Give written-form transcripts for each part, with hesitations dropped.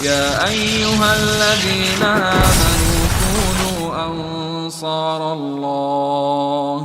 يا أيها الذين آمنوا كونوا أنصار الله.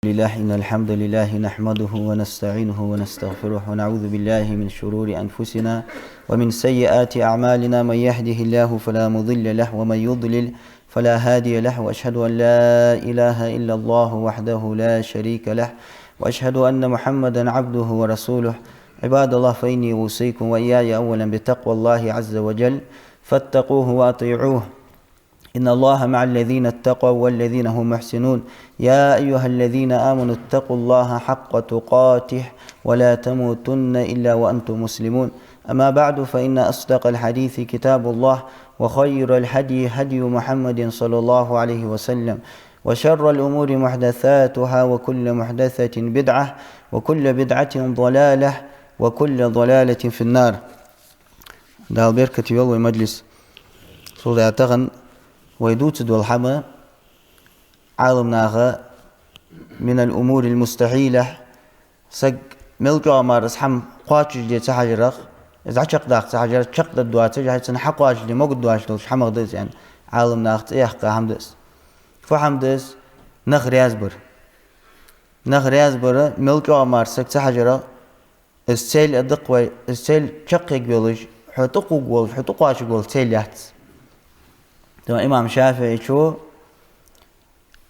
إن الحمد لله نحمده ونستعينه ونستغفره ونعوذ بالله من شرور أنفسنا ومن سيئات أعمالنا. من يهده الله فلا مضل له ومن يضلل فلا هادي له، وأشهد أن لا إله إلا الله وحده لا شريك له، وأشهد أن محمدا عبده ورسوله. عباد الله، فإني أوصيكم وإياي أولا بتقوى الله عز وجل، فاتقوه وأطيعوه. إن الله مع الذين اتقوا والذين هم محسنون. يا أيها الذين آمنوا اتقوا الله حق تقاته ولا تموتن إلا وأنتم مسلمون. أما بعد، فإن أصدق الحديث كتاب الله، وخير الهدي هدي محمد صلى الله عليه وسلم، وشر الأمور محدثاتها، وكل محدثة بدعة، وكل بدعة ضلالة، وكل ضلالة في النار. ده بركة يولو مجلس صلى يعتغن ويدوت والحما عالمناها من الأمور المستحيلة. سق ملقى مارس حم قاتش دي تحجرخ إذا عشق داخ تحجر شق الدوات جاي سنحق واش دي موجود دواش دوش حمق دز يعني عالمناها يحقى حمدس فحمدس نخ ريازبر ملقى مارس تحجر السيل الدقوي السيل شق يقولش حطق وقول حطق واش يقول سيل يحتس. تمام. إمام شافعي شو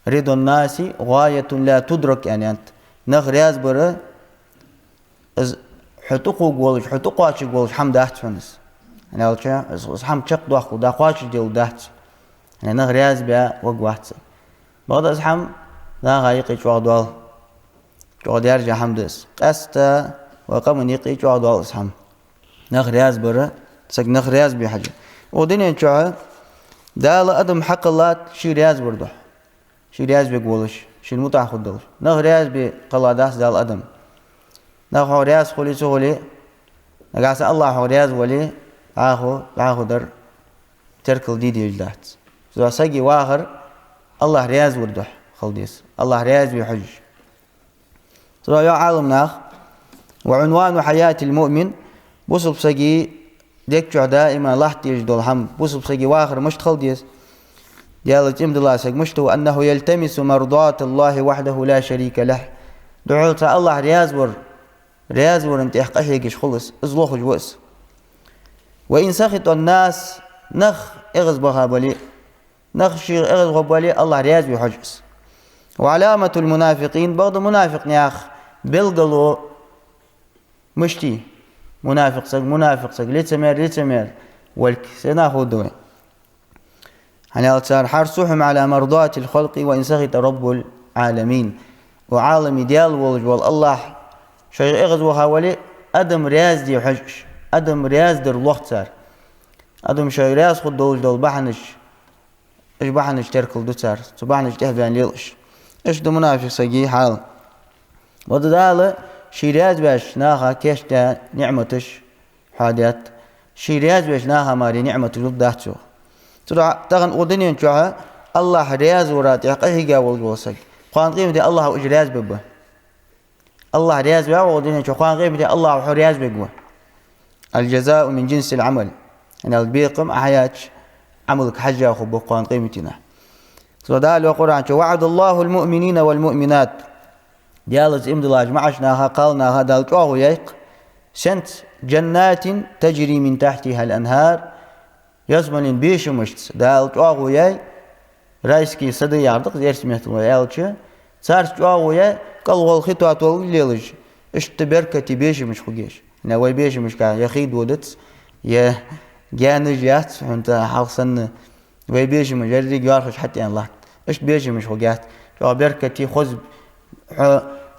رضا الناس غاية لا تدرك، يعني أنت نخرياز برا حتوقو قولش حتوقو عاش قولش حم داحت فنس، يعني أول شيء حم شق داخل داخواش ديال داحت، يعني نخرياز بيا وقوحت بعد أزحم لا غايقي شو عدوال شو يرجع حمدس أستا وقام يقي شو عدوال أزحم نخرياز برا سك نخرياز بحاجة ودنيا شو دال أدم حق الله شي رياز برضه شي رياز بيقولش شي المتع خدوش نخ رياز بقلاداس دال أدم نخ رياز خلي سهولي نقاس الله رياز ولي آخو در تركل دي جلدات سو ساقي واخر الله رياز برضه خلديس الله رياز بحج. سو يا عالم ناخ وعنوان حياة المؤمن بوصل بساقي ديك دائما لاحتي يجدول هم بوصل بساقي واخر مش تخلديس يلا جمد الله ساق مشتو أنه يلتمس مرضات الله وحده لا شريك له. دعوت الله رياز ور انت احقيقش خلص ازلوخ جوس. وإن سخط الناس نخ اغز بغابلي نخ شير اغز غبالي الله رياز بحجس. وعلامة المنافقين بعض منافق يا أخ بلغلو مشتي منافق سق لتمر والكسنا خدوه يعني صار حرصهم على مرضات الخلق وإن سخط رب العالمين. وعالم ديال والجوال الله شيء اغزو حوالي أدم رياز دي حجش أدم رياز در الوقت صار أدم شيء رياز خد دول بحنش إيش بحنش تركل دو صار تبحنش تهبان ليلش إيش دو منافق سقي حال وده شي رياز باش ناخا كيش دا نعمتش حاديات شي رياز باش ناخا ماري نعمتش داتشو تغن ودنيا نشوها الله رياز ورات يحقيه قاول قوسك قان قيمة دي الله وإجرياز ببه الله رياز بها ودنيا نشوها قان قيمة دي الله وحرياز بقوه. الجزاء من جنس العمل يعني البيقم أحياج عملك حجة وخبه قان قيمتنا. سودال وقرآن وعد الله المؤمنين والمؤمنات ديالز امدلاج معشناها قالناها دال جوه يق سنت جنات تجري من تحتها الأنهار yazmalın beşimişti. Dal çoğuya raiski sadı yardık dersmiyet oyalçı. Sars çoğuya kalwal khitat ol leliş. İşte berkati beşimiş xugeş. Ne way beşimiş ka yaxid wodet ya ganijat hunta halsan way beşimiş jardi yarxış hatta Allah. İşte beşimiş xugat. Çoğu berkati xuz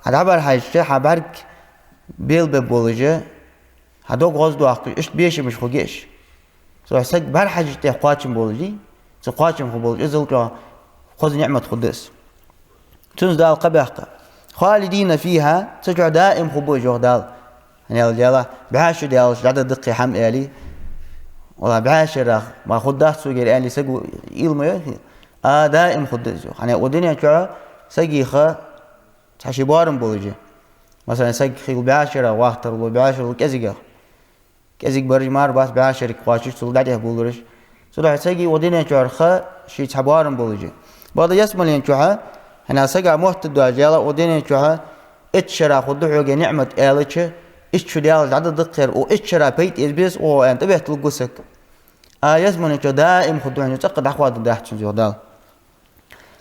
haber hayşte haber belbe bolucu. Hadok gozdu akı. İşte beşimiş xugeş. سو سق بهر حاجة تقاتم بولجي تقاتم خبولج إزلك خذ نعمة قدس تنز دال قبحك خالدين فيها تجع دائم خبوج دال يعني يلا بعاش ديال عدد دقي حم آلي والله بعاش راخ ما خدات سوق آلي سقو إلما دائم قدس يعني ودنيا كع سقي خا تحشي بارم بولجي مثلا سج خيل بعشرة واختر له بعشرة كزيق برج مار باس بعشرة قاشش تلقى بولرش سلوح سجي ودينا شرخة شيء تحبارن بولجي بعد يسمى ينشوها هنا سجى محتد وجالا ودينا شوها اتشرا خدوه نعمة آلتش اتشرا ديال عدد الخير واتشرا بيت إزبيس أو أنت بيت لقوسك يسمى ينشو دائم خدوه يتقد أخوات داحتش زودال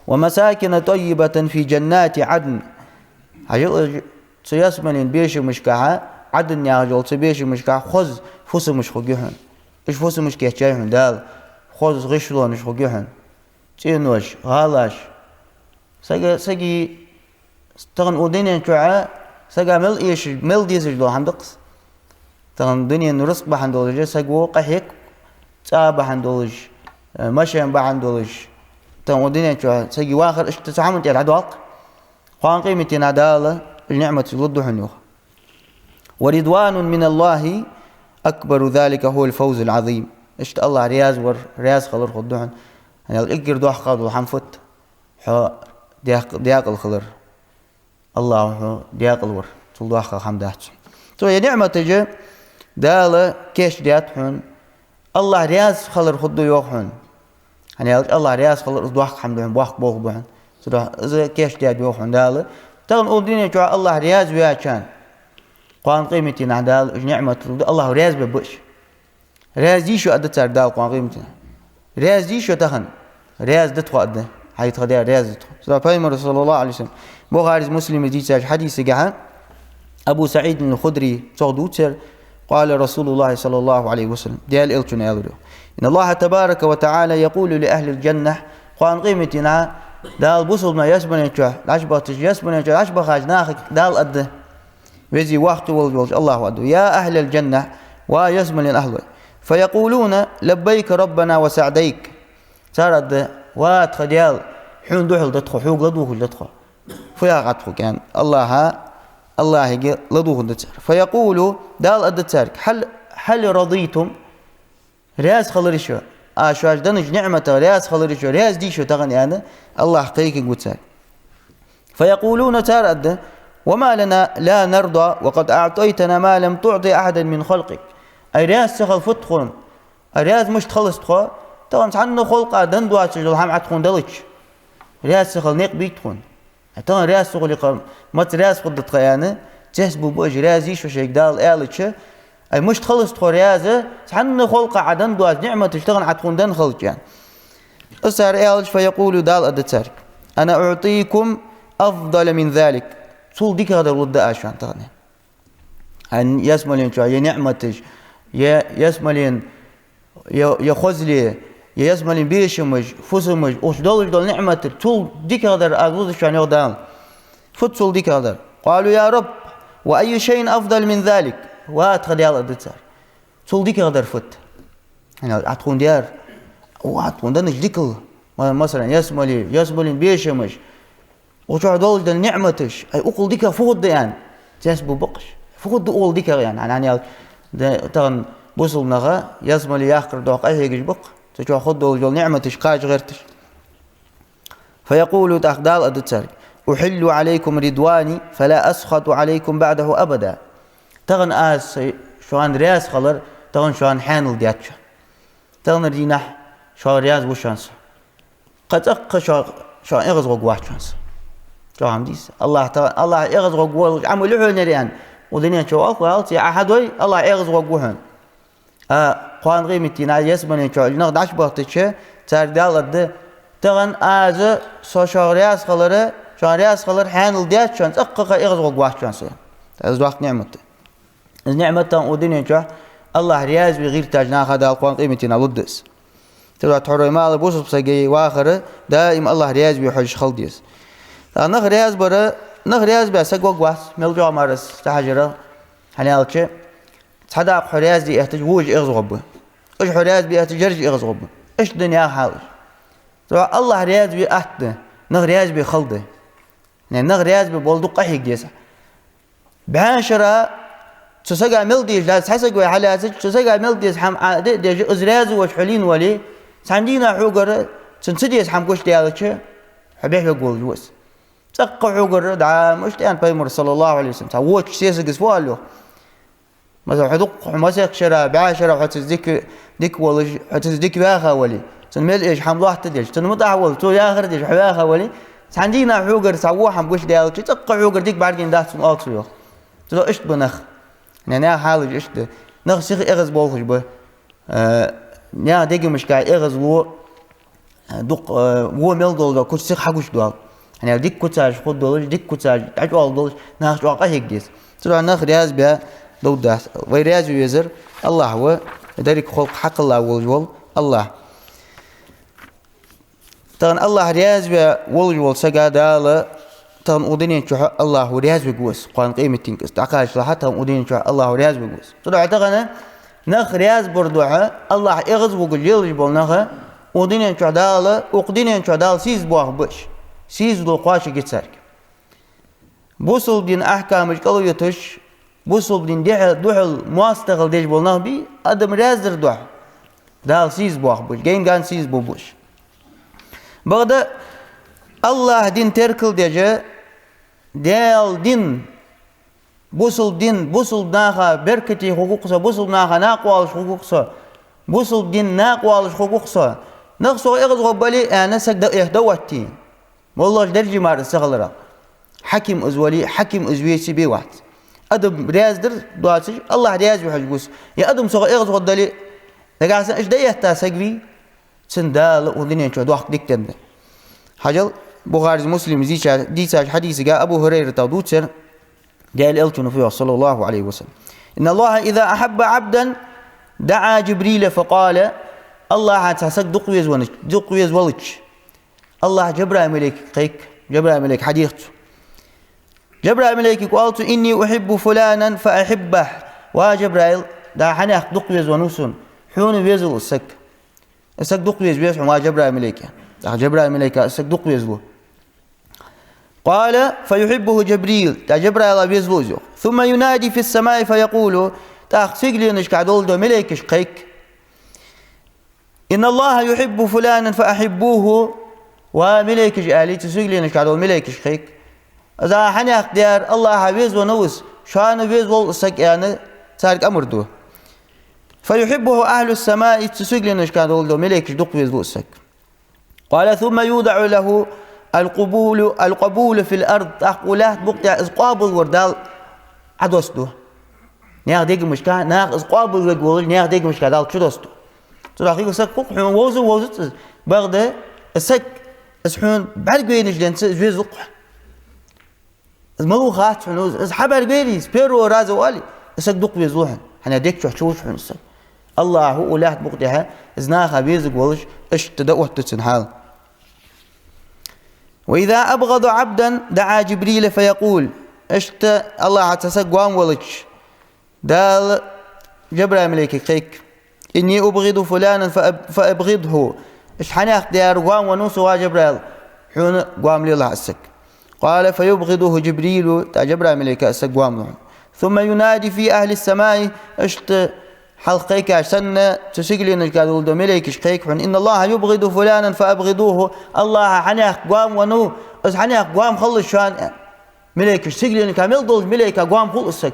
ومساكن طيبة في جنات عدن هجل سيسمى بيش مشكاها عدن يا رجل تبيش مشكاها خذ فوس مش خجيهن إيش فوس مش كيحجيهن دال خذ غشلون مش خجيهن تينوش غالاش سجي تغن ودنيا شوعة سجى مل ديز جلو حمدقس تغن دنيا نرسق بحندولج سجوا قحيك تاب بحندولج مشي بحندولج تغن ودنيا شوعة سجي واخر إيش تسعمل تيال عدواق قان قيمة نادالة النعمة ضد حنوخ ورضوان من الله أكبر ذلك هو الفوز العظيم إيش الله رياز خلر خدوحن يعني الإجر دوح قادو حنفت حو دياق الخلر الله دياق الور تلو أخا حمدات تو يا نعمة تجي دالة كيش دياتحون الله رياز خلر خدو يوخون يعني الله رياز خلر دوح حمدهم بوخ بوخ بوحن سدوح إذا كيش ديات يوخون دالة تغن أوديني جو الله رياز ويا كان قان قيمتنا دال نعمة الله رياز ببش رياز دي شو أدت دال قان قيمتنا رياز دي شو تهن رياز دتخو أده هاي تخدير رياز دتخو سبب پیغمبر صلى الله عليه وسلم بخاري مسلم دي تاج حديث جه أبو سعيد الخدري صعدوتر قال رسول الله صلى الله عليه وسلم ديال إلتون يالرو إن الله تبارك وتعالى يقول لأهل الجنة قان قيمتنا دال بوصل ما يسمن ينشوه العشبة يسمن ينشوه العشبة خاج ناخك دال أده وزي وقت والجوج الله أده يا أهل الجنة ويسمن الأهل فيقولون لبيك ربنا وسعديك صار أده وات خديال حون دوحل دتخو حوق لدوخل دتخو فيا غطخو كان الله يجي لدوخل دتسر فيقولوا دال أدتسرك هل رضيتم رياز خلرشوا شو أجدنج نعمة رياز خلرشوا رياز ديشو تغني أنا الله حقيقي قوتسر فيقولون تار أده وما لنا لا نرضى وقد أعطيتنا ما لم تعطي أحدا من خلقك أي رياز سخل فتخون رياز مش تخلص تخو طبعا عنه خلق دندوا تجول هم عتخون دلش رياز سخل نيق بيتخون طبعا رياز سخل يقام مت رياز قد تقيانه تحسبوا بوج رياز يشو شيك دال آلتش أي مش تخلص تخو ريازه عنه خلق عدندوا نعمة تشتغل عتخون دن خلق يعني أسر آلتش فيقول دال أدتسارك أنا أعطيكم أفضل من ذلك صول ديك هذا الود عشان تغني أن يسملين شو يا نعمتش يا يسملين يا خزلي يا يسملين بيشمج فسمج وش دول نعمة صول ديك هذا أقول شو يعني غدان فت صول ديك هذا قالوا يا رب وأي شيء أفضل من ذلك وأدخل يلا دتسار صول ديك هذا فت أنا أتكون ديار وأتكون ده نجديكل مثلا يسملين بيشمج وشو دول نعمتش أي أقول ديك فوق يعني تحسبوا بقش فوق أقول ديك يعني تغن بوصل نغا يسمى لي ياخر دوق أي هيك بق تشوف خد دول نعمتش قاج غيرتش فيقول تأخدال أدتسارك أحل عليكم رضواني فلا أسخط عليكم بعده أبدا تغن شوان رياس خلر تغن شوان حانل دياتش تغن رينح شوان رياز وشانس قد أقى شوان إغزغ واحد شانس شو عم ديس الله إغزغ وقوة عمل لحو نريان ودنيا شو أقوى أحدوي الله إغزغ وقوهن قوان غيمتنا يسمن شو نقد عشبه تشة تردال الد تغن شو رياس خلره شو رياس خلر حانل ديات شو أقى إغزغ وقوة شانس هذا وقت نعمته النعمة ودنيا شو الله رياز بغير تاجنا هذا قوان غيمتنا ضدس تبع تحرر مال بوصل بسجي واخره دائما الله رياز بيحج خلديس نغرياز برا نغرياز بس قواس ملجوا مارس تحجره حنالك تحداق حرياز دي احتجوج اغزغب ايش حرياز بيحتجرج اغزغب ايش دنيا حال تبع الله رياز بيحت نغرياز بخلده يعني نغرياز ببولدو قحيق ديس بعشرة تسقى ملديش لا تحسق وحالاتك تسقى ملديش حم عادي ديج ازراز وشحلين ولي ساندينا حوقر تنسديس حم كوش ديالك حبيح يقول جوز تقع حجر دعا مش تان بيمر صلى الله عليه وسلم تعوش سياسة سوالو مثلا حدق مسك شرا بعشرة حتزدك ديك ولا حتزدك باخا ولي تنمل إيش حمضه تديش تنمضع ولا تو يا آخر ديش باخا ولي عندنا حجر سووها بوش ديال تقع حجر ديك بعدين ده سن أطيو تلو إيش بنخ يعني حالج إيش ده نخ سيخ إغز بولخش به نيا ديك مش قاعد إغز و دق و ميل دول كل سيخ حقوش دول يعني ديك كتاج خد دولش ديك كتاج تعجوا دولش ناخش واقع هيك ديس تلو نخ رياز بها دو ده ويرياز ويزر الله هو ذلك خلق حق الله والجول الله تان الله رياز بها والجول سجى داله تان أودين شو الله رياز بجوز قان قيمة تنكس تعقاش لحتى أودين شو الله رياز بجوز تلو اعتقنا نخ رياز بردوها الله إغز وقول يلجبل نخ أودين شو داله أقدين شو دال سيز بواه بش سيز دو قاش جتسرك بوصل دين أحكامش قالوا يتش بوصل دين دوحل مواستغل ديش بولناه بي أدم رازر دوح دال سيز بواه بش جين كان سيز بو بش بعد الله دين تركل ديجا دال دين بوصل ناخا بركتي حقوقسا بوصل ناخا ناقوالش حقوقسا بوصل دين ناقوالش حقوقسا نقصو إغز غبالي أنا سجد إهدواتي والله درجي مار السغلرا حكيم أزولي حكيم أزويسي بي واحد أدم رياز در دواتش الله رياز وحجوس يا أدم سوغ إغز غدالي لقاسن إيش دايه تاسقبي سندال ودنيا شو دوحك ديك تنده حجل بخاري مسلم ديساج حديث جاء أبو هريرة تودوتر قال إلتون فيه صلى الله عليه وسلم إن الله إذا أحب عبدا دعا جبريل فقال الله هتسك دقويز ولج الله جبرائيل ملك قيك جبرائيل ملك حديث جبرائيل ملك قالت إني أحب فلانا فأحبه وجبرائيل دا حناق دقويز ونوسون حون ويزل السك دقويز بيش ما جبرائيل ملك جبرائيل ملك السك دقويز له قال فيحبه جبريل تا جبرائيل بيزلوزه ثم ينادي في السماء فيقول تا سيجلينش قاعدول دو ملكش قيك إن الله يحب فلانا فأحبوه وملكش آلي تسيجلينش قاعدول ملكش قيك إذا حناق ديار الله بيز ونوس شان بيز والسك يعني تارك أمر دو فيحبه أهل السماء تسيجلينش قاعدول دو ملكش دق بيزلو السك قال ثم يودع له القبول في الأرض أقوله بقطع إسقابل وردال عدوستو نياغ ديك مشكا ناغ إسقابل وردال نياغ ديك مشكا دال شدوستو تلاقيه سك فوق حون ووزت بغدا السك اسحون بعرقينش لنس جوز وقع الملو خات حون حبر بيلي سبيرو رازوالي السك دق بيزوحن حنا ديك شوش حون السك الله هو ولات بقطعها إزناخا بيزق ولش إيش تدقوه تتنحال وإذا أبغض عبدا دعا جبريل فيقول إشت الله عتسق وام ولش دال جبرائيل ملك قيك إني أبغض فلانا فأبغضه إيش حناق ديار وام ونوس جبرائيل حون وام لله السك قال فيبغضه جبريل تا جبرائيل ملك السق وام ثم ينادي في أهل السماء إشت حلقيك عشان تسجلين الكادول دو ملكش قيك إن الله يبغض فلانا فأبغضوه الله حناق قام ونو إز حناق قام خلص شان ملكش سجلين كامل دول ملك قام خلصك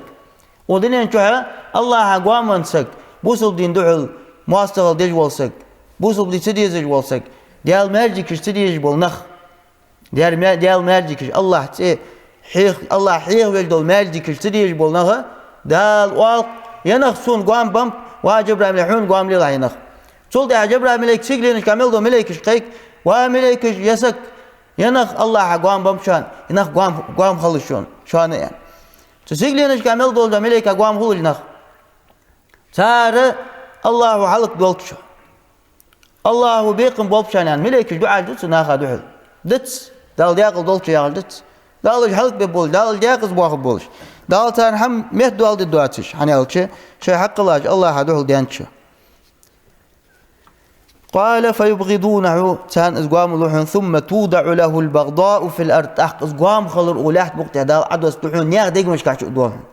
ودنيا شوها الله قام ونسك بوصل دين دعل مواستغل ديج والسك بوصل دي تديج والسك ديال مرجكش تديج بالنخ ديال مرجكش الله تي حيخ الله حيخ ويجدول مرجكش تديج بالنخ دال واق ينخ سون قام بام وجبرائيل ملحون قام لله ينخ صلت يا جبرائيل ملك سجلين كامل دو ملكش قيك وملكش يسك ينخ الله قام بام شان ينخ قام خلص شان يعني تسجلين كامل دو ملك قام خلص نخ صار الله حلق دولتشو الله بيقم بولتشان يعني ملكش دعاء دتس ناخا دحل دتس دال دياقل دولتش يا دتس دال حلق ببول دال دياقز بواخ بولش دال تان هم مهد دوال دي دواتش حني قالتش شي حق الله حدحل ديانتشو قال فيبغضونه تان ازقام لوحن ثم توضع له البغضاء في الارض تحت ازقام خلر اولاحت بقت دال عدوس دحون نياغ ديق مش كاش دوهم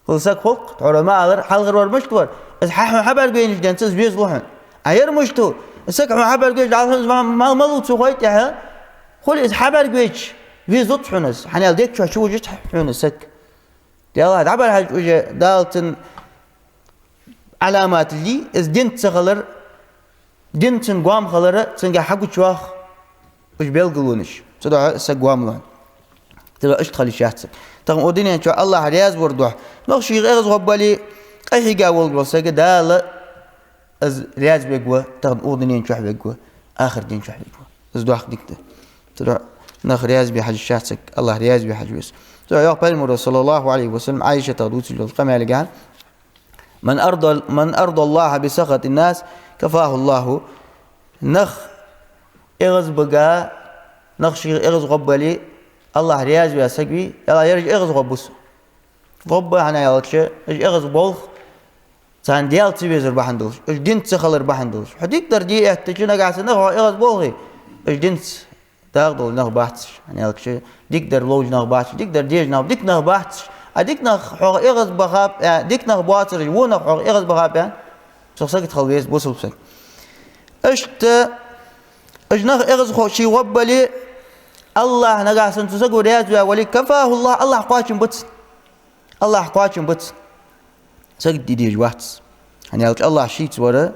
خلصك خلق علماء على حلغر ورمشتور اسحاح حبر بينش جنسز بيز لوحن اير مشتو اسك حبر جيش على مالو تسويت يا خل اسحبر جيش في زوت حنس حنال ديك شو وجت حنسك يلا دعبر حاج وجه دالتن علامات اللي إز دين تغلر دين تنقام خلره تنجح حقو شواخ وش بيلقلونش تدعى سقوام لون تبقى اشتغل شاتك تقوم وديني شو الله رياز وردوح نخشي غير غبالي أي قاول بلسك دال از رياز بيقوى تقوم وديني شو بيقوى آخر دين شو بيقوى از دوح ديكته تدعى نخ رياز بحج شاتك الله رياز بحج بس تدعى يقبل المرسول صلى الله عليه وسلم عايشة تغدوت القمة قال من أرضى الله بسخط الناس كفاه الله نخ إغز بقى نخشي إغز غبالي الله رياز بيا سقبي يلا يرجع إغز غبوس غبا هنا يالتش إغز بولخ سان ديال تبيزر بحندوش إيش دين تسخلر بحندوش حديك درجي احتجنا قاعد نخ إغز بولخي إيش دين تاخدو نخ بحثش يعني يالتش ديك در لوج نخ بحثش ديك در ديج نخ ديك نخ بحثش أديك نخ حق إغز بخاب يعني ديك نخ بواتر جو نخ حق إغز بخاب يعني شخصك تخليس بوصل بسك إيش نخ إغز خو شي غبالي الله نقاس أنت تسقو رياض ولي كفاه الله قاتم بتس الله قاتم بتس سقد دي جواتس يعني الله شيت ورا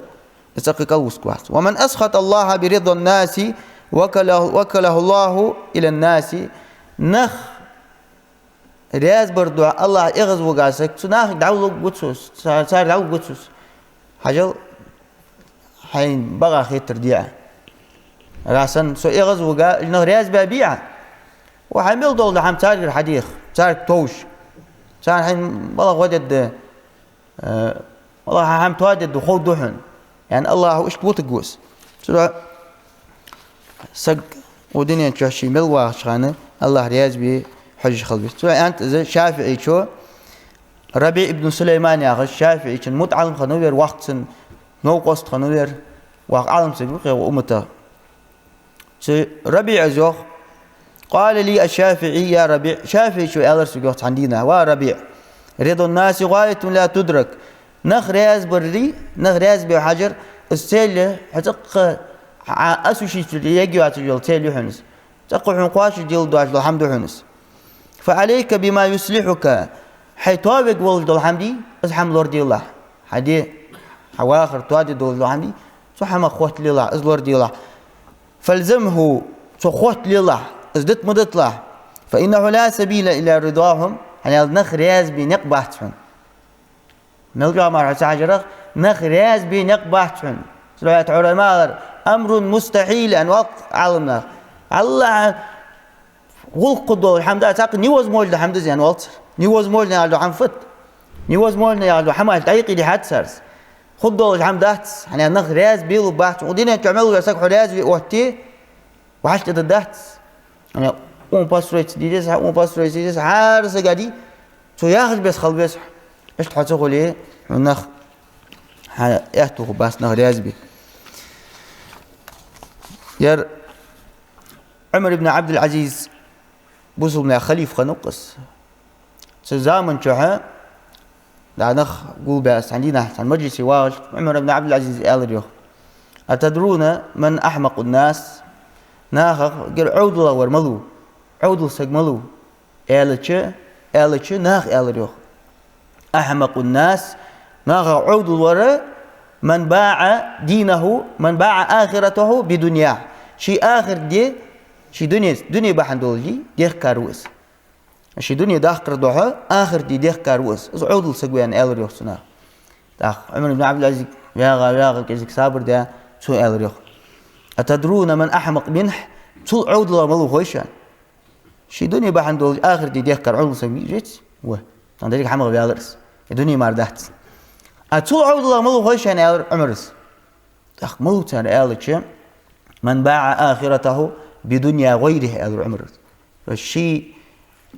تسقي قوس قوات ومن أسخط الله برضا الناس وكله الله إلى الناس نخ رياض بردو الله إغز وقاسك سناخ دعو بتسوس صار دعو بتسوس حجل حين بغى خير ترديعه راسن سو إغز وقا إنه رياز بابيعة وحميل دول حم تارك الحديث تارك توش تارك حين والله وجد والله حم تواجد خود دحن يعني الله إيش تبوت جوز سو سق ودنيا تشاشي ملوا شغانة الله رياز بي حج خلبي سو أنت إذا شافعي شو ربيع ابن سليمان يا أخي الشافعي كان متعلم خنوير وقت نو قصد خنوير وعالم سبق وأمته ربيع زوخ قال لي الشافعي يا ربيع شافعي شو ألرس جوت عندنا وربيع رضا الناس غاية لا تدرك نخ رياز بري نخ رياز بحجر السيل حتق أسوشي يجوا تجول تيل حنس تقع حنقاش ديال دواج الحمد حنس فعليك بما يصلحك حيتوابق ولد الحمدي أزحم لورد الله حدي حواخر توادي دول الحمدي صحما خوت لله أزلورد الله فالزمه صخوت لله ازدت مدت له فإنه لا سبيل إلى رضاهم يعني نخ رياز بنق بحثهم نلقى مرة ساجرة نخ رياز بنق بحثهم سلوات علماء أمر مستحيل أن وقت علمنا الله غلق دول الحمد لله تاق نيوز مولد الحمد لله يعني والتر نيوز مولد يعلو عن فت نيوز مولد يعلو حماش دقيقي لحد سرس خد دول الحمد لله يعني نخ رياز بيلو بحث ودينا تعملوا يساق رياز بوقتي وحشت الدهت يعني باستريت ديدس باستريت ديدس عارس قادي شو ياخذ بس خل بس ايش تحسوا ليه نخ يحتو بس نخ رياز بي ير عمر بن عبد العزيز بوصل من خليفة خنقص سزامن شحا لا نخ قول بس عندنا عن مجلس واج عمر بن عبد العزيز قال له أتدرون من أحمق الناس ناخ قال عود الله ورملو عود الله سجملو قالتش ناخ قال له أحمق الناس ناخ عود الورا من باع دينه من باع آخرته بدنيا شي آخر دي شي دنيا بحندولجي ديخ كاروس شي دنيا داخر دوها آخر دي ديخ كاروس عود الله سجوان قال له سنا داخ عمر بن عبد العزيز يا كذا صابر ده شو قال له أتدرون من أحمق منه طول عود الله ملو خويشان شي دنيا بحندول آخر دي ديكر عود سمي جيت و تندريك حمق بيالرس الدنيا ماردات أطول عود الله ملو خويشان عمرس أخ ملو تان قالتش من باع آخرته بدنيا غيره قال عمرس فالشي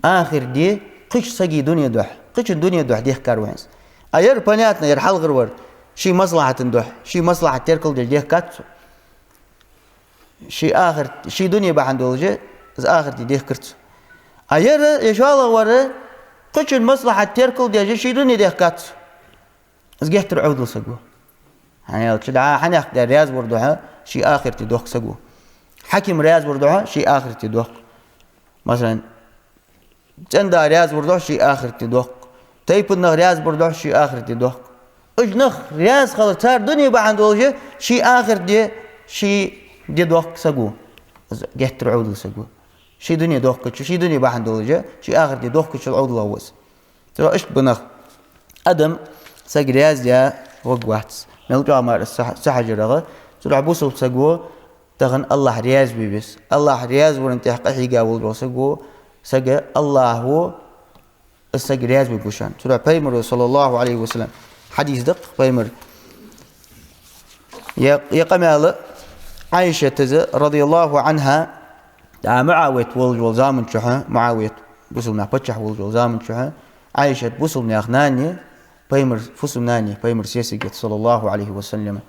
آخر دي قش سقي دنيا دوح قش الدنيا دوح ديكر وينس أير بنياتنا ير حلق غرور شي مصلحة دوح شي مصلحة تركل دي ديكات شي آخر شي دنيا بحندولجة إذا آخر تديه كرت أير إن شاء الله ورا قش المصلحة تركل دي شي دنيا ده كات إذا جهت العود لسقوه يعني تدعى حناق ده رياض بردوها شي آخر تدوخ سقوه حكم رياض بردوها شي آخر تدوخ مثلا جندا رياض بردوح شيء آخر تدوق تيب النغ رياض بردوح شيء آخر تدوق اجنخ رياض خلاص صار دنيا بعد وجه شيء آخر دي شيء دي دوق سقو جهت العود سقو شيء دنيا دوق شيء دنيا بعد وجه شيء آخر دي دوق شيء العود لوس ترى إيش بنخ أدم سق رياض يا وق واحد ملقى مار السحجر رغى ترى بوسو سقو تغن الله رياض بيبس الله رياض ورنت حقيقة أول سقو سقى الله هو السق رياض بيبوشان ترى بيمر صلى الله عليه وسلم حديث دق بيمر يقمال عائشة رضي الله عنها معاوية والجول زامن شها معاوية بوسلنا بتشح والجول زامن شها عائشة بوسلنا أخناني بيمر فسلناني بيمر سياسية صلى الله عليه وسلم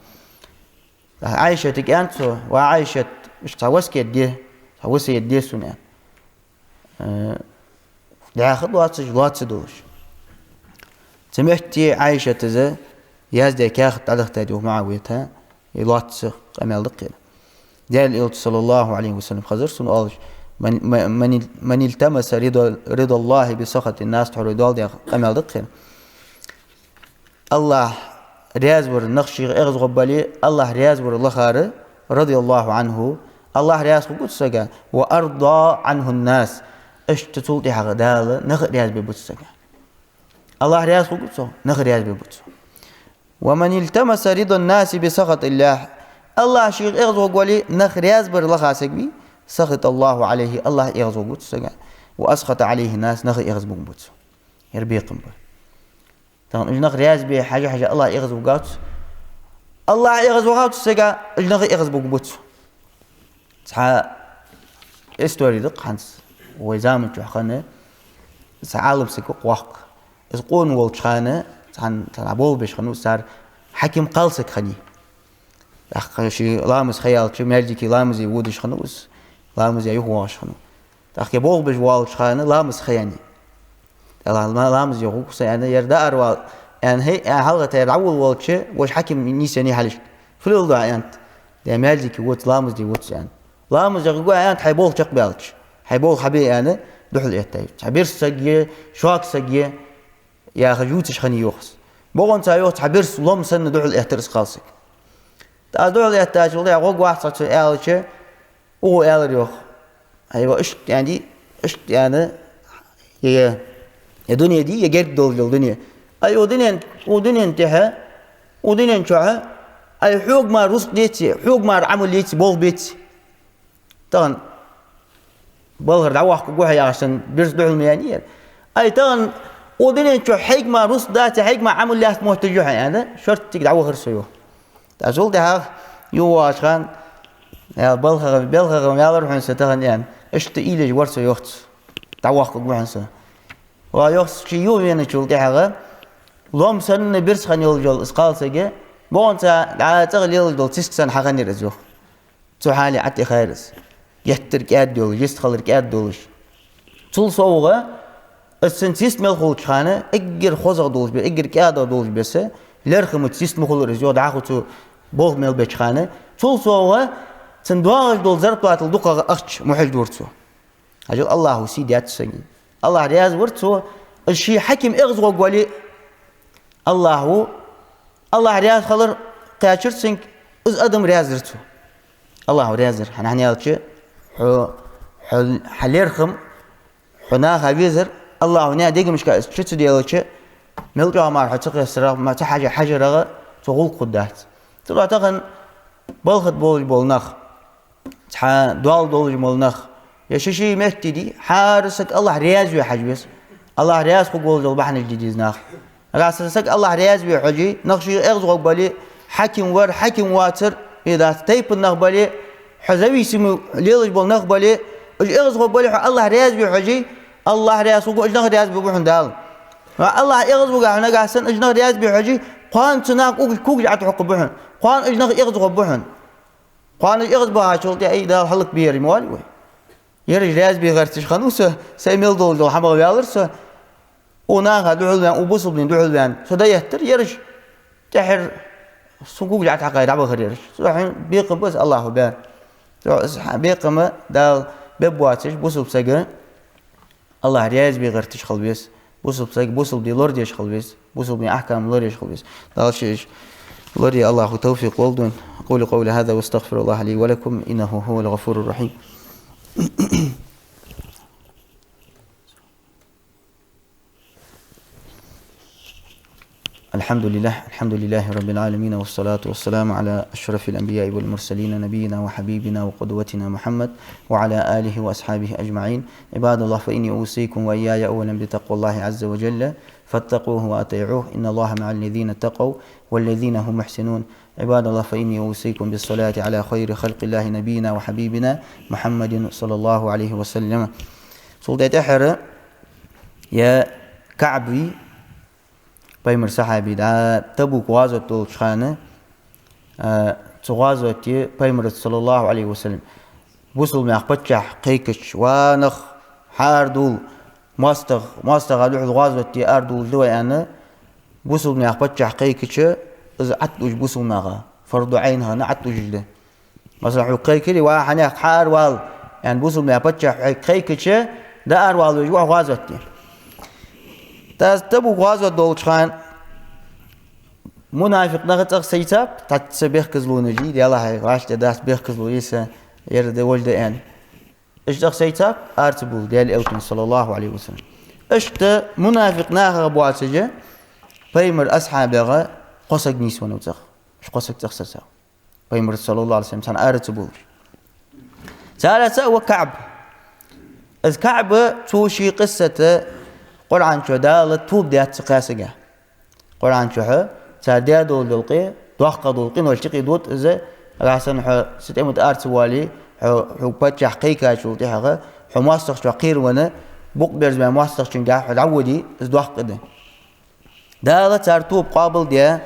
عائشة تكانت وعائشة مش توسك يديه توسك يديه سنة داخل واتس دوش سمعتي عائشة تزا يازدي كاخت على اختاديه معاويتها يلاتس قمال دقيقة دال صلى الله عليه وسلم خزر سنقالش من التمس رضا الله بسخط الناس تحر دال دي قمال دقيقة الله رياض ور النخشي اغز غبالي الله رياض ور الله خار رضي الله عنه الله رياض قدسك وأرضى عنه الناس اشتتولتي حق دال نخ رياض ببوتسك الله رياض قدسه نخ رياض ببوتسه ومن التمس رضا الناس بسخط الله الله شيخ اغز غبالي نخ رياض بر الله خاسك بي سخط الله عليه الله اغز قدسك وأسخط عليه الناس نخ اغز ببوتسه يربي قنبر طبعا اجنخ رياض بي حاجة الله يغز وقات الله يغز وقات سجا اجنخ يغز بقبوتسو صح استوري دق حنس ويزامن تحخنا سعالم سكوق وق اسقون والشخانة عن تلعبول بيش خنو صار حكم قالسك خني أخ شي لامس خيال شي مالجي لامس يودش خنوس لامس يهواش خنو تأخي بول بيش والشخانة لامس خياني الله لامز يغوك يعني يردا أروال يعني هي حلقة يرعول والشيء وش حكم نيساني حلش فلول ده أنت ده مالك يقول لامز دي وتش يعني لامز يقول أنت حيبول شق بالش حيبول حبي يعني دخل يحتاج حبير سجية شاك سجية يا خجوتش خني يخص بقول أنت يوت حبير سلام سن دخل يحترس خالصك دخل يحتاج والله يقول واحد صار شيء هو يخ أيوة إيش يعني إيش يعني هي الدنيا دي يجرد دول الدنيا أي ودنيا انتهى ودنيا انشعها أي حوق ما رزق ليتي حوق ما عمل ليتي بول بيتي طبعا بالغر دعوة حقوقها يا عشان بيرصدوا الميانير أي طبعا ودنيا انشع حق ما رزق داتي حق ما عمل ليها محتاجها يعني شرط تيجي دعوة غرسيوه تقول ده يواش خان يا بالغر ما يعرف عن ستغن يعني إيش تقيل جوارسه يوخت دعوة حقوقها عنسه ويوخس شيء يوم ينشول تحقق لوم سن بيرس خن يلجول إسقال سجى بونتا على تغل يلجول تسكسن حقني رزوه سحالي عتي خيرس يحتر كاد دول جست خلر كاد دولش طول صوغة السنسيست ملخول خانة إجر خوزق دولش بس إجر كاد دولش بس لرخم تسيست مخول رزوه دعوته بوغ مل بيتخانة طول صوغة سندواج دول زرب باتل دقة أخش محل دورته أجل الله سيدات سجى الله رياض ورثه الشيء حكم إغزو قولي الله رياض خلر كاشر سنك إز أدم رياض ورثه الله رياض حنا يالشي حليرخم حنا خبيزر الله هنا ديك مش كاس شت ديالشي ملقى ما حتقي السراب ما تحاجة حاجة رغا تقول قدات تروح تغن بلخت بول نخ تح دوال دول مول نخ يا شيء مهتي دي حارسك الله رياض ويحجبس الله رياض قبول ذو بحن الجديد ناخ راسك الله رياض ويحجي نخشي اغزو بالي حكم واتر اذا تيب النخبلي حزوي سمو ليلج بول نخبلي اغزو بالي الله رياض ويحجي الله رياض وقو اجنخ رياض ببوحن دال الله اغزو قاعنا قاسن اجنخ رياض ويحجي قان تناق كوك جعت حق بوحن قان اجنخ اغزو بوحن قان اغزو بها شلطي اي دال حلق بيري موالي يرج رياض بيغرتش خنوسه سيميل دول حمغ بيالرسه وناغا دعولان وبوصل بين دعولان سدا يهتر يرج تحر سوق جات حقا دعوه غير يرج صراحه بيقم بس الله بان بيقم دال ببواتش بوصل بسجن الله رياز بيغرتش خلبيس بوصل دي لور ديش خلبيس بوصل دي أحكام لور ديش خلبيس دال شيء لور يا الله توفيق والدون أقول قولي هذا واستغفر الله لي ولكم إنه هو الغفور الرحيم. الحمد لله رب العالمين والصلاة والسلام على أشرف الأنبياء والمرسلين نبينا وحبيبنا وقدوتنا محمد وعلى آله وأصحابه أجمعين. عباد الله فإني أوصيكم وإياي أولا بتقوى الله عز وجل فاتقوه وأطيعوه إن الله مع الذين اتقوا والذين هم محسنون. عباد الله فإني أوصيكم بالصلاة على خير خلق الله نبينا وحبيبنا محمد صلى الله عليه وسلم. سلطة أحر يا كعبي بيمر صحابي دا تبوك غازوة الشخانة تغازوة بيمر صلى الله عليه وسلم بوصل مع بتشح قيكش ونخ حاردول ماستغ على الغازوة أردول دوا أنا بوصل مع بتشح قيكش إذا عتوج بوصل معها فرض عينها نعتوج له مثلا حقيقي واحد حار وال يعني بوصل مع بتشح قيكش دا أروال وجوا غازوة تبوك غازوة دولشخان منافق نغتق سيتاب تتسبيخ كزلون جي يلا هاي غاش تداس بيخ كزلو يسا يرد ولد يعني اشتق سيتاب ارتبول ديال الأوتن صلى الله عليه وسلم اشت منافق ناغ بواسجة بيمر أصحاب لغا قصق نيسوان وتخ مش قصق تخسسا بيمر صلى الله عليه وسلم سان ارتبول ثالثا وكعب إذ كعب توشي قصة قرآن شو دال توب ديات سقاسجة قرآن شو ساديا دول دلقي دوخ دلقي نولشقي دوت إذا راسن حو ستيمت أرت والي حو بتش حقيقة شو تيحها حو مواستخ شو قير ونا بوق بيرز ما مواستخ شو جاه العودي إذ دوخ قده دال ترتوب قابل ديا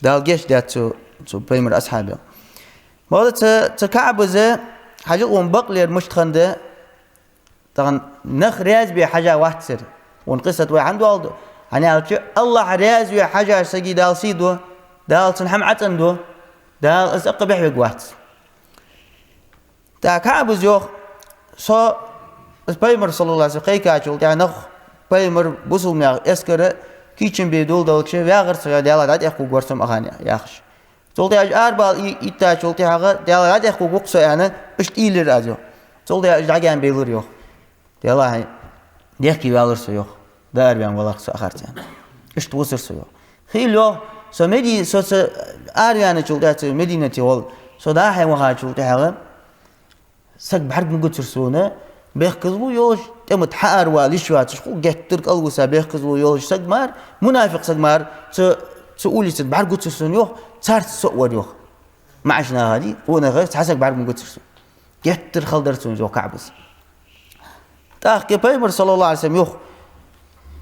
دال جيش ديات شو بيمر أصحابه ما هذا تكعب إذا حاجة ونبقلير مشتخنده طبعا نخ رياز بي حاجة واحد سر ونقصة واحد عنده والده يعني الله رياز بي حاجة سجي دال سيدو دال سنحم عتندو دال اسق بيحوق واحد تا كعب زيوخ سو بيمر صلى الله عليه وسلم قيكا شول يعني نخ بيمر بوصل مياه اسكر كيتشن بيدول دولك شي وياغر سيا ديال عاد يحكو غورسم اغاني ياخش تولتي اربال ايتا شولتي هاغ ديال عاد يحكو غوكسو يعني اشت ايلر ازو تولتي اجاغان بيلر يوخ ديالله ديحكي بالر سيوخ دار بيان والله سأخرتين إيش توصل سيوخ خيلو سو مدي سو آريانا شلتات مدينة وال سو ده هاي وها شلتها سك بحرق نقول ترسونه بيخكزلو يولش تمت حار واليشوات شو جترك ألوسا بيخكزلو يولش سك مار منافق سك مار تقولي سك بحرق ترسون يوخ صار سوور يوخ معشنا هذه وانا غير حسك بحرق نقول ترسون جتر خلدرتون جو كعبس تاخي بيمر صلى الله عليه وسلم يوخ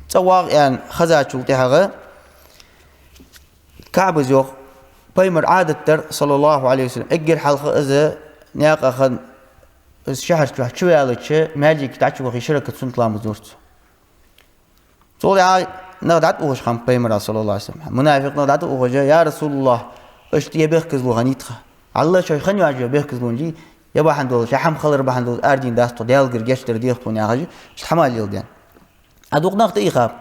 تواق يعني خزات شو تهاغ كعب يوخ بيمر عادة صلى الله عليه وسلم اجر حلقة إذا نياق أخذ الشهر شو يالك ماجيك تعشوا في شركة سنت لام زورت تقول يا نقدر أوش خم بيمر صلى الله عليه وسلم منافق نقدر أوش يا رسول الله اشتي بيخكز له غنيتها الله شو خني واجه بيخكز لونجي يبا حندول شحم خلر بحندول أردين داستو ديال قرجش ترديه خوني عاجي استحمال يلدين أدوق نقطة إيخاب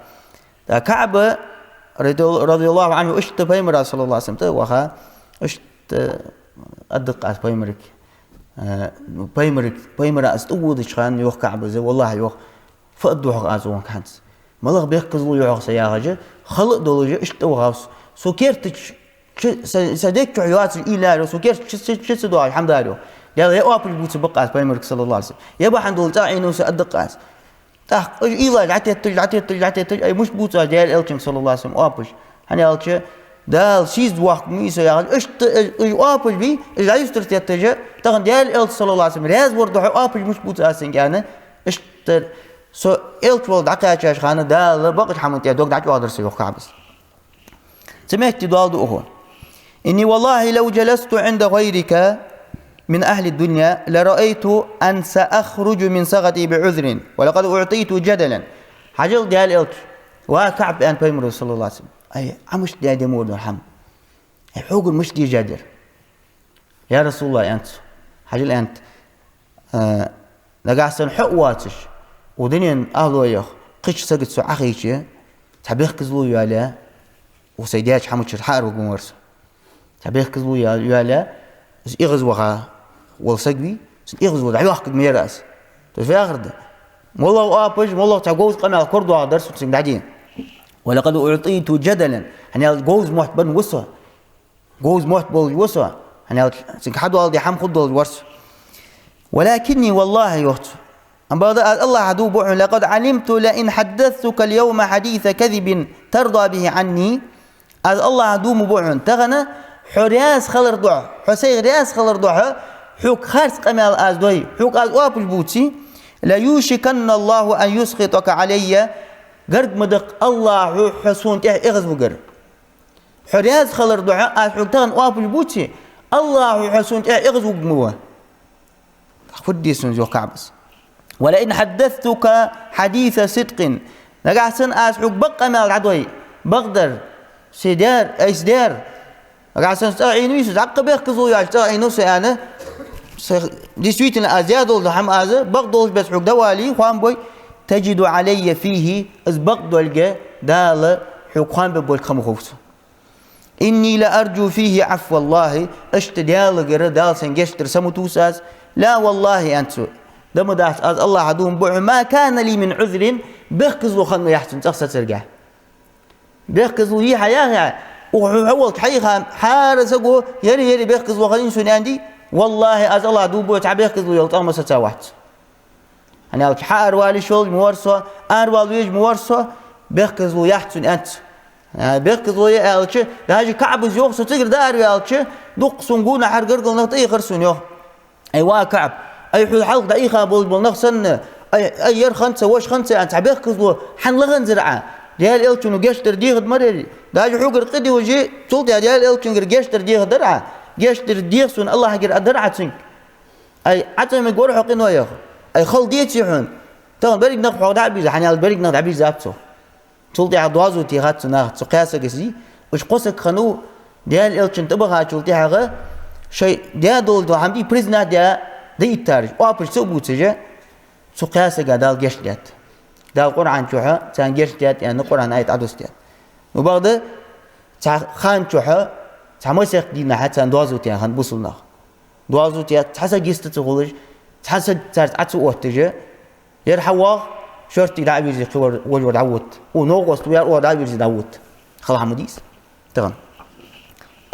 كعب رضي الله عنه اشت بيمر صلى الله عليه وسلم توها اشت أدق على بيمر استود شخان يوخ كعب زي والله يوخ فأدوه عزوان كانت ملغ بيخكز له يوخ سياغة خلق دولجة اشت وغاوس سكرتش سديك عيوات الإله سكرت شو دعاء الحمد لله يلا يا أبو بوت بقعة بيمر صلى الله عليه وسلم يبا حندول تعينه سأدق عز تاخ إيلا عتيت أي مش بوتا ديال إلتشن صلى الله عليه وسلم أبوش هني ألتش دال شيز واق ميسا يا إيش أبوش بي إيش عايز ترتيجة تاخن ديال إلت صلى الله عليه وسلم رياز برضو أبوش مش بوتا أسنج يعني إيش سو إلت ولد عتاش خانة دال بقت حمد يا دوق دعك وادر سيوخ كعبس سمعت دال دو إني والله لو جلست عند غيرك من أهل الدنيا لرأيت أن سأخرج من صغتي بعذر ولقد أعطيت جدلا حجل ديال إلت وكعب أن بيمر صلى الله عليه وسلم أي عمش دي دمور الحمد حقول مش دي جادر يا رسول الله أنت حجل أنت لقاحسن حق واتش ودنيا أهله يخ قش سجد سو أخيشة تبيخ كزلو يالا وسيداتش حمد شرحار وجمرس تبيخ كزلو يالا إغز وقع والسجبي إغز وضع يحكي ميراس في آخر ده والله أبج والله تجوز قناة الكرد وعدرس وتسمعين ولقد أعطيت جدلا يعني الجوز محتبن وسوا جوز محتبن وسوا يعني سنحدوا على حم خد الورس ولكني والله يهت أما الله عدو بوع لقد علمت لئن حدثتك اليوم حديث كذب ترضى به عني الله عدو بوع تغنى حرياس خلر ضع حسي رياس خلر ضع حوك خارس قمال أزدوي حوك أزواب البوتي لا يوشكن الله أن يسخطك علي قرد مدق الله حسون تح إغز بقر حرياس خلر ضع حوك تغن أواب البوتي الله حسون تح إغز بقموه فدي سنجو كعبس ولئن حدثتك حديث صدق نقعسن أسحوك بقى مال عدوي بقدر سيدار أيسدار نقعسن سأعينو يسوس عقب يخكزو يعجتاعينو سيانا دي سويتنا أزيادو لحم أزا بقدو بس حوك دوالي خوان بوي تجد علي فيه إز بقدو الجا دال حوك خوان ببوي الخمو خوفسو إني لأرجو فيه عفو الله اشتدال جرى دال سنجشتر سموتوساس لا والله أنتو دم داس از الله عدوهم بوع ما كان لي من عذر بيخكزوا خلنا يحسن تقصى ترجع بيخكزوا هي حياة وحول حيها حارسقوا يري بيخكزوا خلين سوني عندي والله از الله عدوهم بوع تعب بيخكزوا يلطام ستاوات أنا حار والي شغل مورسو والويج مورسو بيخكزوا يحسن أنت بيخكزوا يالش ده هاجي كعب زيوخ ستقدر دار يالش دق سنقونا حرقرقل نقطي خرسون يوه أيوا كعب أي حول حلق دقيقة بول نغسن أي ير خمسة وش خمسة أنت عبيخ كذلو حن لغن زرعة ديال إلتون وجشتر ديغ مرة داج حوقر قدي وجي تولد ديال إلتون جشتر ديغ درعة جشتر ديغ سون الله جر درعة سن أي عتم يقول حقين وياه أي خل ديت يحون تون بريق نقف حق دعبيز حنيال بريق نقف دعبيز زابتو تولد عدوازو تيغات سناه تقياسة قسي وش قصك خنو ديال إلتون تبغى تولد حاجة شيء ديال دول دو حمدي بريزنا دي التارج وابش سوبوت سجى سقياسة قدال جيش ديت دال قرآن شوحة تان جيش ديت يعني قرآن آية عدوس ديت وبعد خان شوحة تعمسك دينا حتى دوازو تيان خان بوصلنا دوازو تيان تحسا جيست تغلج تحسا تارت عتو وقتجى يرحوا شرطي لعب يزي خور وجو دعوت ونوغوست ويار او لعب يزي دعوت خلا حموديس تمام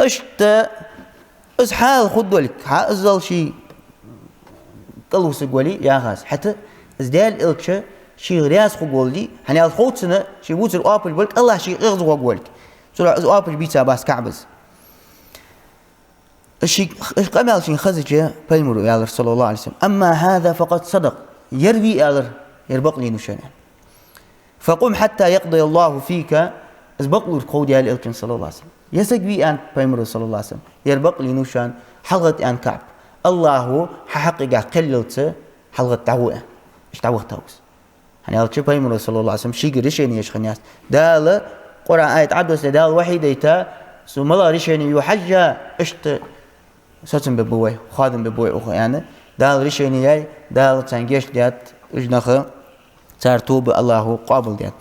اشت اسحال خد ولك ازل شي قالوا سقولي يا غاز حتى ازدال الكشة شي رياس خقولي هني الخوتنا شي بوتر أبل بولك الله شي غز وقولك سورة أبل بيتا باس كعبز الشي قبل شي خزجة بالمرو يا رسول الله عليه وسلم أما هذا فقد صدق يروي يربق لي نشان فقم حتى يقضي الله فيك ازبق له القول يا الكن صلى الله عليه وسلم يسقي أن بالمرو صلى الله عليه وسلم يربق لي نشان حلقة أن كعب الله حقق قللت حلقة تعوه إيش تعوه تاوس يعني الشيء بيمر صلى الله عليه وسلم شيء ريشني يش خنياس دال قرآن آية عدوس دال وحيدة ثم الله ريشني يحجة إشت ساتن ببوي خادم ببوي أخو يعني دال ريشني جاي دال تنجيش ديات إجناخ ترتوب الله قابل ديات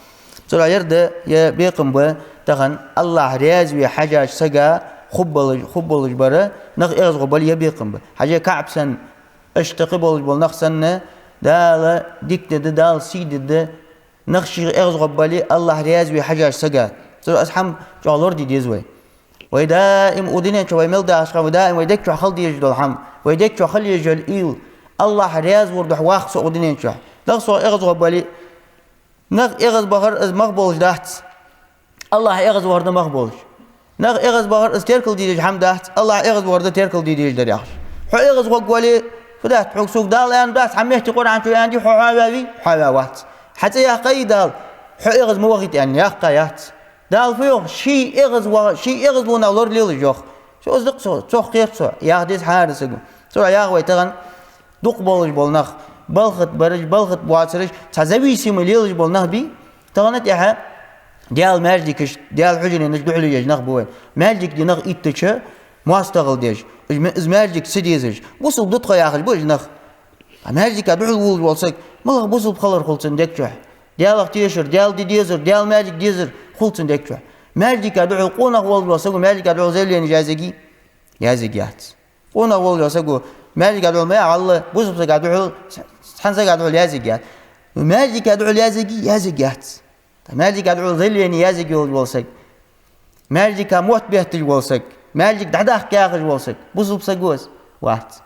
سورة يرد يا بيقم به تغن الله رياز وحاجة سجى خبل جبرة نخ إغز قبل يبيقم به حاجة كعب سن اشتقبل جبل نخ سن دال ديك دال سيد ده نخش إغز قبل الله رياز وحاجة سجى سورة أسحم جالور دي ديزوي ويدائم أودينه شو يمل ده أشخاص ودائم ويدك شو خل ديج دول حم ويدك شو خل يجل إيل الله رياز ورد حواخ سو أودينه شو دخسو إغز قبل نخ إغز بخر مقبول دهت الله إغز ورد مقبول نغ إغز بغر استيركل ديج حمدات الله إغز ورد تيركل ديج درياش حو إغز وقولي فدات حق سوق دال أنا دات حميت القرآن شو عندي حواوي حواوات حتى يا قيدال حو إغز موقت يعني يا قيات دال فيو شي إغز ونالور ليل جوخ شو أصدق سو خير سو يا ديس حارس سو يا غوي تغن دق بولج بولنخ بلخت برج بلخت بواترج تزوي سيم ليل بولنخ بي تغنت يا ديال مالجيكش ديال حجري نجدو حلو يجنخ بوين مالجيك دي نخ إتشا مواستغل ديش إز مالجيك سديزج وصل دتخ يا أخي بوج نخ Mercik adul wul bolsak, mılıq buzulup kalır kulsun dekço. Diyalıq teşir, diyal diyezir, diyal mercik diyezir kulsun dekço. Mercik adul qonak wul bolsak, mercik adul zelliyen jazegi yazegi at. Qonak wul bolsak, mercik adul maya Allah buzulup adul hansa adul yazegi at. Mercik adul yazegi at. Mercik adul zelliyen yazegi bolsak. Mercik mut behtir bolsak. Mercik dadah kağıt bolsak. Buzulup sagos. Wat.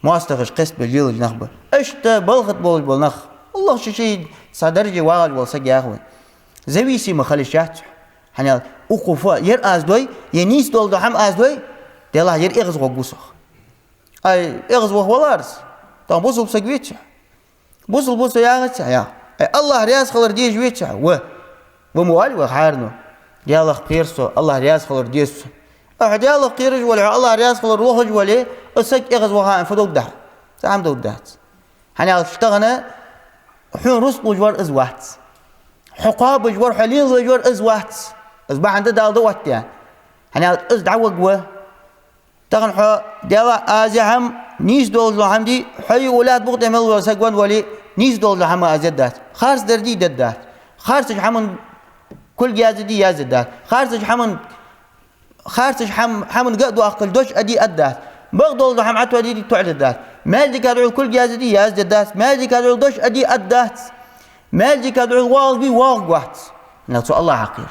ماستغش قسم بالجيل نخبة اشت بلغت بول بالنخ الله شو شيء صدرجي واقع والسق يا اخوي زويسي مخالشات حنا وقفا ير ازدوي ينيس دول دحم ازدوي دلا ير اغز وقبوسخ اي اغز وخولارس طب بوصل بسقويتش بوصل يا غتش يا الله رياس خلر ديج ويتش وموالي وخارنو يلا خيرسو الله رياس خلر ديسو أحد يلا قيرج ولا الله رياس خلر روحج ولا أسك إغز وها فدوك ده سام دوك ده هني اشتغلنا حين رسل جوار إزوات حقاب جوار حليل جوار إزوات إزبع عنده دال دوت يعني هني إز دعوة جوا تغن حا دوا أزهم نيس دول لهم دي حي ولاد بقت عمل وسجون ولي نيس دول لهم أزدات خارج دردي ددات خارج حمن كل جاز دي يزدات خارج حمن قد وأقل دوش أدي أدات بغضول لهم عتوا دي تعددات مالك أدعو كل جاز دي يزدات مالك أدعو دوش أدي أدات مالك أدعو واغ بي واغ وقت نقول الله حقير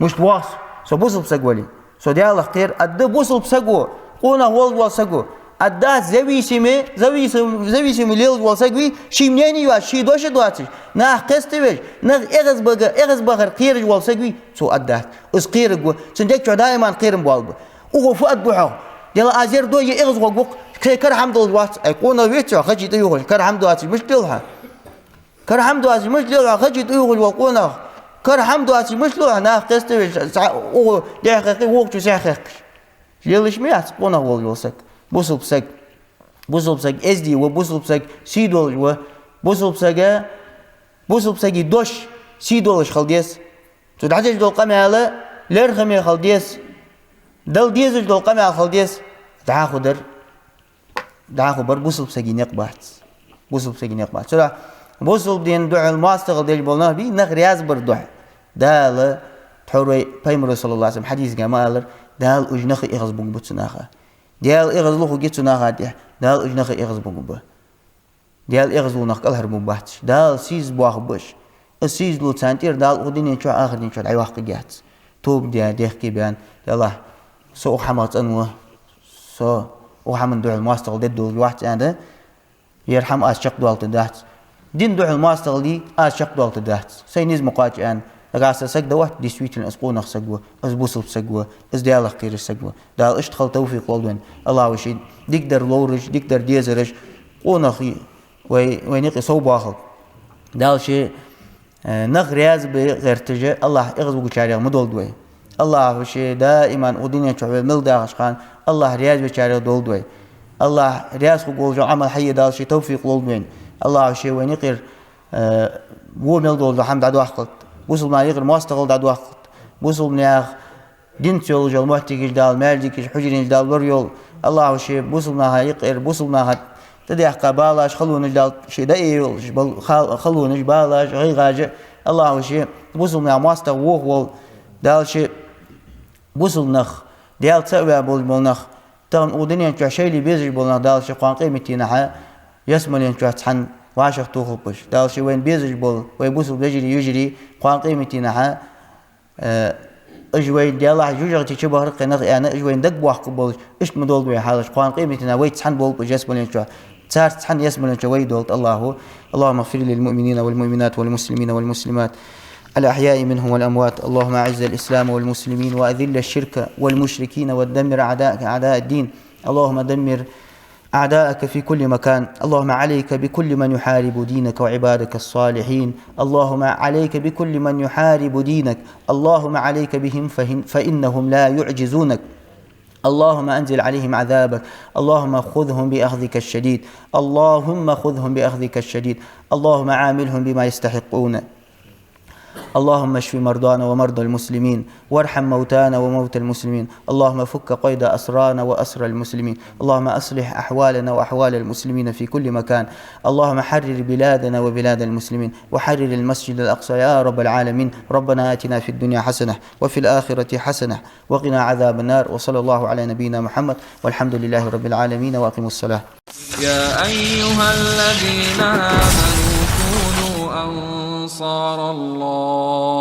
مش واس سو بوصل بسقولي سو دي الله خير أد بوصل بسقو قونا والد والسقو أدات زوي سمي ليل والسقوي شي منين يوا شي دوش دواتش ناخ قستويش ناخ إغز بغر قيرج والسقوي سو أدات اس قيرج سندك دائما قيرم والبو وقفوا أدبحو ديال أزير دو يغز وقوق كر حمد الوات أيقونا ويتشا خجي تيوغل كر حمد واتش مش دلها كر حمد واتش مش دلها خجي تيوغل وقونا كر حمد واتش مش دلها ناخ قستويش او دقيقة وقت ساخك يلش ميات قونا والوسك بوصل بسك ازدي وبوصل بسك سيدول وبوصل بسك دوش سيدولش خلديس تدعجج دول قمالة لرخمي خلديس دل ديزج دول قمال خلديس دعاخو بر بوصل بسكي نقبات سلا بوصل دين دعاء الماستغل ديل بولنا بي نخ رياز بر دعاء دال تحوري بيمر صلى الله عليه وسلم حديث جمال دال اجنخ اغز بوغ بتناخا ديال إغز لوخو جيتونا غادي دال أجنخ إغز بوجبه ديال إغز لونخ كلهر مباتش دال سيز بواخ بش السيز لو تانتير دال ودين شو آخر دين شو عيواق جات توب ديخ كيبان الله سو حمات أنوه سو وحمن دعاء الماستغل ديد دول واحد عنده يرحم أشق دول تدات دين دعاء الماستغل دي أشق دول تدات سينيز مقاج أن راسا سجدة واحد دي سويتن أسقون سجوة أسبوصل سجوة أسديال خير سجوة دال اشتغل توفيق والدين الله وشيد ديقدر لورج ديقدر ديزرج ونخي وينقي صوب واخد دال شيء نخ رياز بغير تجي الله يغزو بشارع مدول دوي الله وشيء دائما ودنيا شعبي ملدا عشقان الله رياز بشارع دول دوي الله رياز قول جو عمل حي دال شيء توفيق والدين الله وشيء وينقي هو ملدول دو حمد عدو أخلط بوصل ما يغير ماستغل داد وقت بوصل نياخ دين تيول جال محتاج دال مالديك حجرين دال وريول الله وشي بوصل ما يقير بوصل ما تديح قبالاش خلون دال شي دايل خلون بالاش غي غاجة الله وشي بوصل ما ماستغل وول دال شي بوصل نخ دال تسوي بول نخ تان ودنيا تشع شيء اللي بيزج بول دال شي قان قيمتينا يسمل ينتشع تحن وعشق توخل بش دال شي وين بيزج بول ويبوصل يجري قان قيمتينا اجوين ديالله جوجر تشبه رق نغ انا اجوين دق واحد بول ايش مدول بي حالش قان قيمتنا ويت حن بول بجسم لنشا صارت حن يسمى لنشا ويدولت اللهم اغفر للمؤمنين والمؤمنات والمسلمين والمسلمات الأحياء منهم والأموات اللهم أعز الإسلام والمسلمين وأذل الشرك والمشركين ودمر أعداءك أعداء الدين اللهم دمر أعداءك في كل مكان اللهم عليك بكل من يحارب دينك وعبادك الصالحين اللهم عليك بكل من يحارب دينك اللهم عليك بهم فإنهم لا يعجزونك اللهم أنزل عليهم عذابك اللهم خذهم بأخذك الشديد اللهم خذهم بأخذك الشديد اللهم عاملهم بما يستحقون اللهم اشف مرضانا ومرضى المسلمين، وارحم موتانا وموتى المسلمين. اللهم فك قيد أسرانا وأسر المسلمين. اللهم أصلح أحوالنا وأحوال المسلمين في كل مكان. اللهم حرر بلادنا وبلاد المسلمين، وحرر المسجد الأقصى يا رب العالمين. ربنا آتنا في الدنيا حسنة وفي الآخرة حسنة وقنا عذاب النار. وصلى الله على نبينا محمد، والحمد لله رب العالمين، وأقيموا الصلاة. يا أيها الذين آمنوا كونوا أنصار الله